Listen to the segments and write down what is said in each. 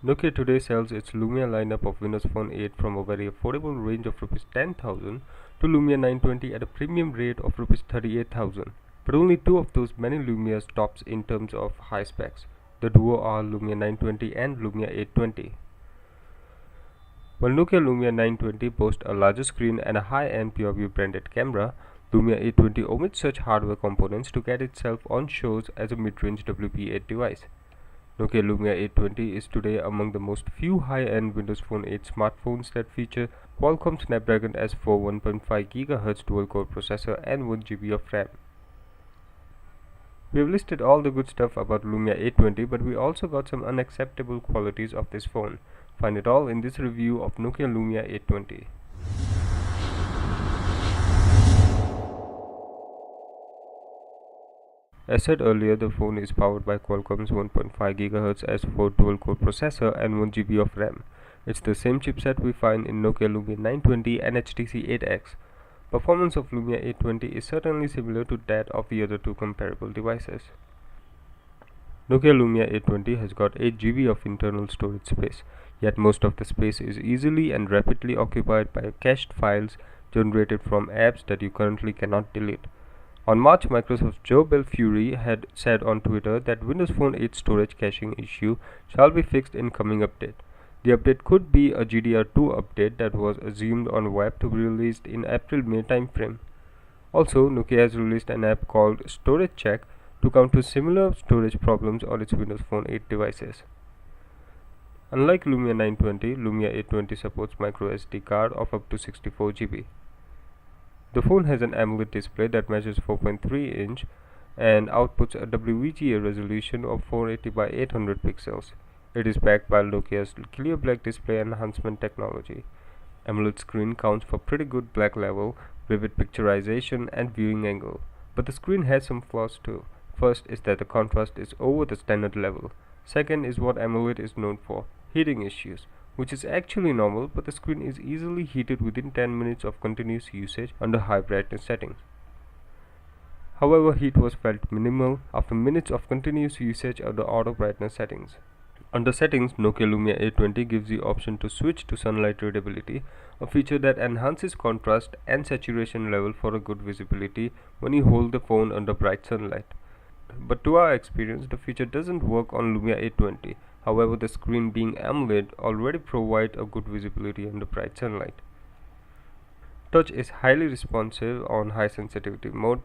Nokia today sells its Lumia lineup of Windows Phone 8 from a very affordable range of Rs 10,000 to Lumia 920 at a premium rate of Rs 38,000. But only two of those many Lumias tops in terms of high specs. The duo are Lumia 920 and Lumia 820. While Nokia Lumia 920 boasts a larger screen and a high-end PureView branded camera, Lumia 820 omits such hardware components to get itself on shows as a mid-range WP8 device. Nokia Lumia 820 is today among the most few high-end Windows Phone 8 smartphones that feature Qualcomm Snapdragon S4 1.5 GHz dual-core processor and 1 GB of RAM. We have listed all the good stuff about Lumia 820, but we also got some unacceptable qualities of this phone. Find it all in this review of Nokia Lumia 820. As said earlier, the phone is powered by Qualcomm's 1.5 GHz S4 dual-core processor and 1 GB of RAM. It's the same chipset we find in Nokia Lumia 920 and HTC 8X. Performance of Lumia 820 is certainly similar to that of the other two comparable devices. Nokia Lumia 820 has got 8 GB of internal storage space, yet most of the space is easily and rapidly occupied by cached files generated from apps that you currently cannot delete. On March, Microsoft's Joe Belfiore had said on Twitter that Windows Phone 8 storage caching issue shall be fixed in coming update. The update could be a GDR2 update that was assumed on web to be released in April-May timeframe. Also, Nokia has released an app called Storage Check to counter similar storage problems on its Windows Phone 8 devices. Unlike Lumia 920, Lumia 820 supports microSD card of up to 64 GB. The phone has an AMOLED display that measures 4.3 inch and outputs a WVGA resolution of 480 by 800 pixels. It is backed by Nokia's clear black display enhancement technology. AMOLED screen counts for pretty good black level, vivid picturization and viewing angle. But the screen has some flaws too. First is that the contrast is over the standard level. Second is what AMOLED is known for, heating issues, which is actually normal, but the screen is easily heated within 10 minutes of continuous usage under high brightness settings. However, heat was felt minimal after minutes of continuous usage under auto brightness settings. Under settings, Nokia Lumia 820 gives the option to switch to sunlight readability, a feature that enhances contrast and saturation level for a good visibility when you hold the phone under bright sunlight. But to our experience, the feature doesn't work on Lumia 820. However, the screen being AMOLED already provides a good visibility under bright sunlight. Touch is highly responsive on high sensitivity mode.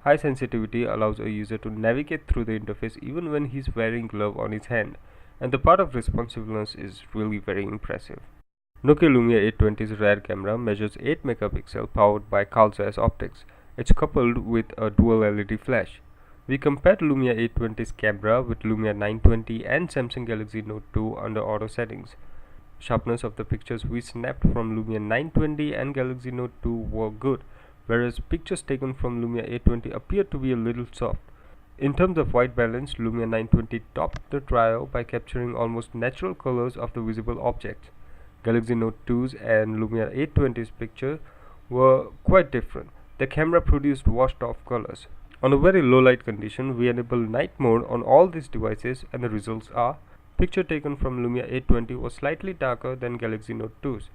High sensitivity allows a user to navigate through the interface even when he's wearing glove on his hand, and the part of responsiveness is really very impressive. Nokia Lumia 820's rear camera measures 8 megapixels powered by Carl Zeiss optics. It's coupled with a dual LED flash. We compared Lumia 820's camera with Lumia 920 and Samsung Galaxy Note 2 under auto settings. Sharpness of the pictures we snapped from Lumia 920 and Galaxy Note 2 were good, whereas pictures taken from Lumia 820 appeared to be a little soft. In terms of white balance, Lumia 920 topped the trio by capturing almost natural colors of the visible objects. Galaxy Note 2's and Lumia 820's pictures were quite different. The camera produced washed off colors. On a very low light condition, we enable night mode on all these devices and the results are: picture taken from Lumia 820 was slightly darker than Galaxy Note 2's.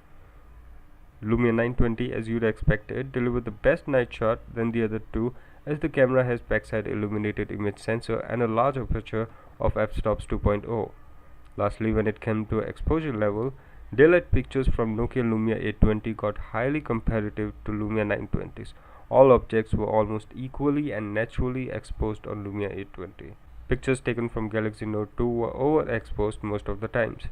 Lumia 920, as you'd expected, delivered the best night shot than the other two, as the camera has backside illuminated image sensor and a large aperture of f-stops 2.0. Lastly, when it came to exposure level, daylight pictures from Nokia Lumia 820 got highly comparative to Lumia 920's. All objects were almost equally and naturally exposed on Lumia 820. Pictures taken from Galaxy Note 2 were overexposed most of the times.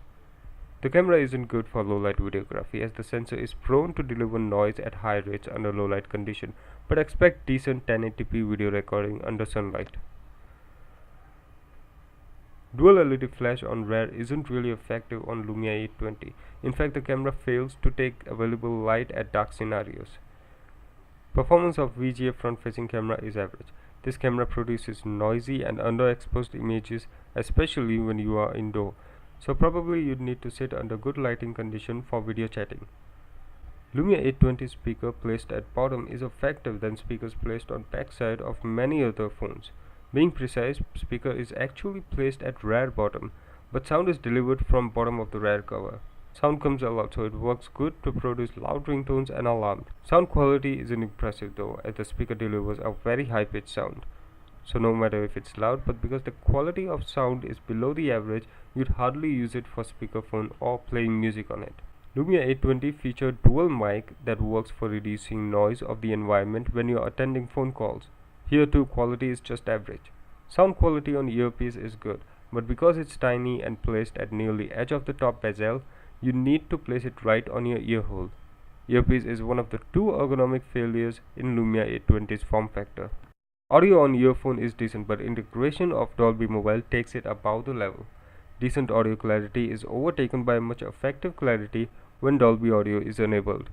The camera isn't good for low-light videography, as the sensor is prone to deliver noise at high rates under low-light condition, but expect decent 1080p video recording under sunlight. Dual LED flash on rear isn't really effective on Lumia 820. In fact, the camera fails to take available light at dark scenarios. Performance of VGA front-facing camera is average. This camera produces noisy and underexposed images, especially when you are indoor, so probably you'd need to sit under good lighting condition for video chatting. Lumia 820 speaker placed at bottom is effective than speakers placed on backside of many other phones. Being precise, speaker is actually placed at rear bottom, but sound is delivered from bottom of the rear cover. Sound comes a lot, so it works good to produce loud ringtones and alarms. Sound quality isn't impressive though, as the speaker delivers a very high pitched sound. So no matter if it's loud, but because the quality of sound is below the average, you'd hardly use it for speakerphone or playing music on it. Lumia 820 featured dual mic that works for reducing noise of the environment when you're attending phone calls. Here too, quality is just average. Sound quality on earpiece is good, but because it's tiny and placed at nearly edge of the top bezel, you need to place it right on your ear hole. Earpiece is one of the two ergonomic failures in Lumia 820's form factor. Audio on earphone is decent, but integration of Dolby Mobile takes it above the level. Decent audio clarity is overtaken by much effective clarity when Dolby Audio is enabled.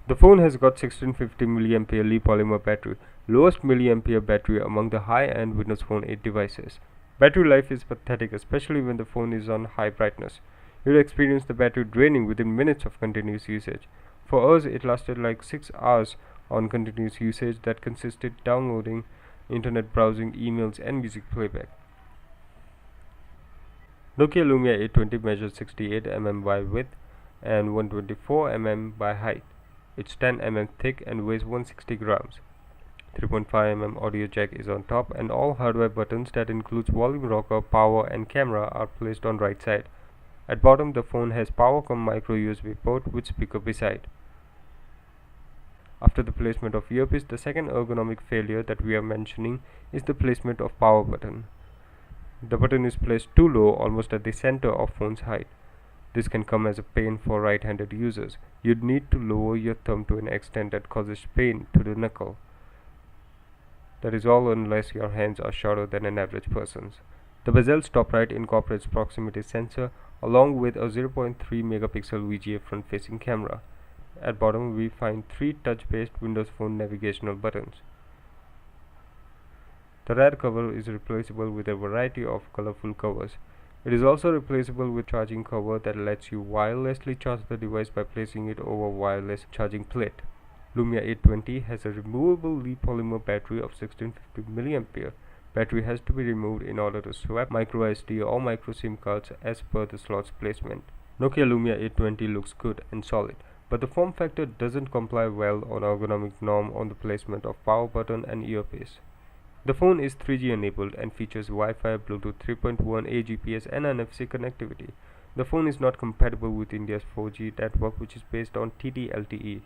The phone has got 1650 mAh Li-polymer battery, lowest milliampere battery among the high-end Windows Phone 8 devices. Battery life is pathetic, especially when the phone is on high brightness. You'll experience the battery draining within minutes of continuous usage. For us, it lasted like 6 hours on continuous usage that consisted downloading, internet browsing, emails and music playback. Nokia Lumia 820 measures 68 mm by width and 124 mm by height. It's 10 mm thick and weighs 160 grams. 3.5 mm audio jack is on top, and all hardware buttons that includes volume rocker, power and camera are placed on right side. At bottom, the phone has power cum micro USB port with speaker beside. After the placement of earpiece, the second ergonomic failure that we are mentioning is the placement of power button. The button is placed too low, almost at the center of phone's height. This can come as a pain for right-handed users. You'd need to lower your thumb to an extent that causes pain to the knuckle. That is all unless your hands are shorter than an average person's. The bezel's top right incorporates proximity sensor along with a 0.3 megapixel VGA front-facing camera. At bottom we find 3 touch-based Windows Phone navigational buttons. The rear cover is replaceable with a variety of colorful covers. It is also replaceable with charging cover that lets you wirelessly charge the device by placing it over wireless charging plate. Lumia 820 has a removable Li-polymer battery of 1650 mAh. Battery has to be removed in order to swap micro SD or micro SIM cards as per the slot's placement. Nokia Lumia 820 looks good and solid, but the form factor doesn't comply well on ergonomic norm on the placement of power button and earpiece. The phone is 3G enabled and features Wi-Fi, Bluetooth 3.1, AGPS and NFC connectivity. The phone is not compatible with India's 4G network, which is based on TD-LTE.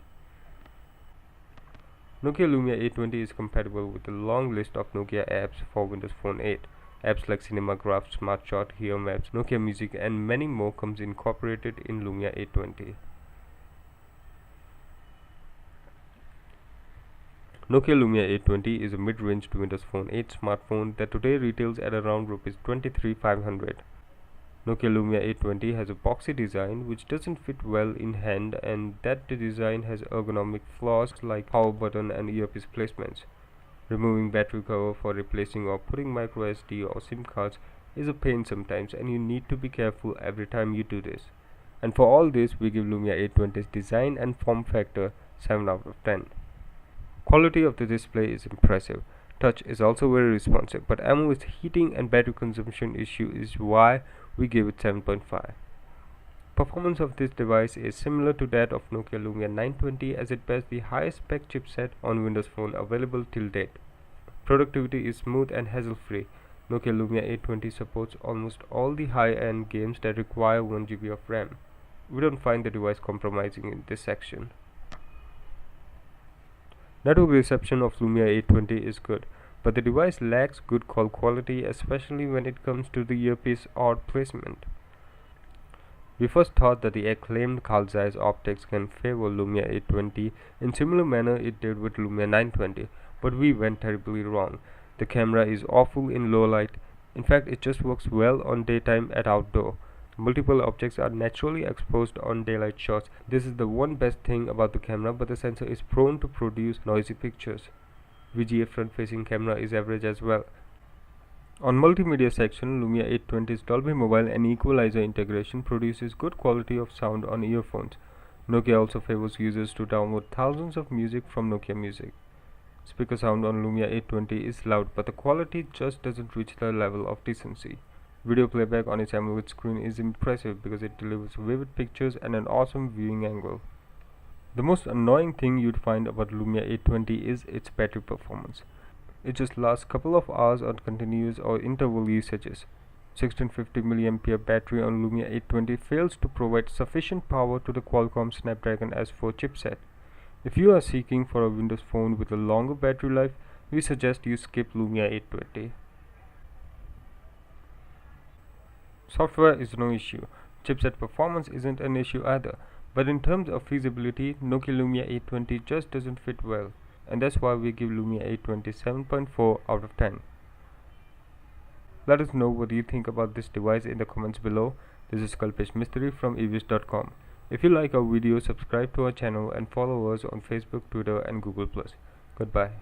Nokia Lumia 820 is compatible with a long list of Nokia apps for Windows Phone 8. Apps like Cinema Graph, Smart Shot, Here Maps, Nokia Music and many more comes incorporated in Lumia 820. Nokia Lumia 820 is a mid-range to Windows Phone 8 smartphone that today retails at around Rs 23,500. Nokia Lumia 820 has a boxy design which doesn't fit well in hand, and that the design has ergonomic flaws like power button and earpiece placements. Removing battery cover for replacing or putting micro SD or SIM cards is a pain sometimes, and you need to be careful every time you do this. And for all this, we give Lumia 820's design and form factor 7 out of 10. Quality of the display is impressive. Touch is also very responsive, but AMOLED heating and battery consumption issue is why we give it 7.5. Performance of this device is similar to that of Nokia Lumia 920, as it bears the highest spec chipset on Windows Phone available till date. Productivity is smooth and hassle-free. Nokia Lumia 820 supports almost all the high-end games that require 1GB of RAM. We don't find the device compromising in this section. Network reception of Lumia 820 is good, but the device lacks good call quality, especially when it comes to the earpiece odd placement. We first thought that the acclaimed Carl Zeiss optics can favor Lumia 820 in similar manner it did with Lumia 920, but we went terribly wrong. The camera is awful in low light. In fact, it just works well on daytime at outdoor. Multiple objects are naturally exposed on daylight shots. This is the one best thing about the camera, but the sensor is prone to produce noisy pictures. VGA front-facing camera is average as well. On multimedia section, Lumia 820's Dolby Mobile and equalizer integration produces good quality of sound on earphones. Nokia also favors users to download thousands of music from Nokia Music. Speaker sound on Lumia 820 is loud, but the quality just doesn't reach the level of decency. Video playback on its AMOLED screen is impressive because it delivers vivid pictures and an awesome viewing angle. The most annoying thing you'd find about Lumia 820 is its battery performance. It just lasts a couple of hours on continuous or interval usages. 1650 mAh battery on Lumia 820 fails to provide sufficient power to the Qualcomm Snapdragon S4 chipset. If you are seeking for a Windows phone with a longer battery life, we suggest you skip Lumia 820. Software is no issue. Chipset performance isn't an issue either. But in terms of feasibility, Nokia Lumia 820 just doesn't fit well. And that's why we give Lumia 820 7.4 out of 10. Let us know what you think about this device in the comments below. This is Kalpesh Mistry from evis.com. If you like our video, subscribe to our channel and follow us on Facebook, Twitter and Google+. Goodbye.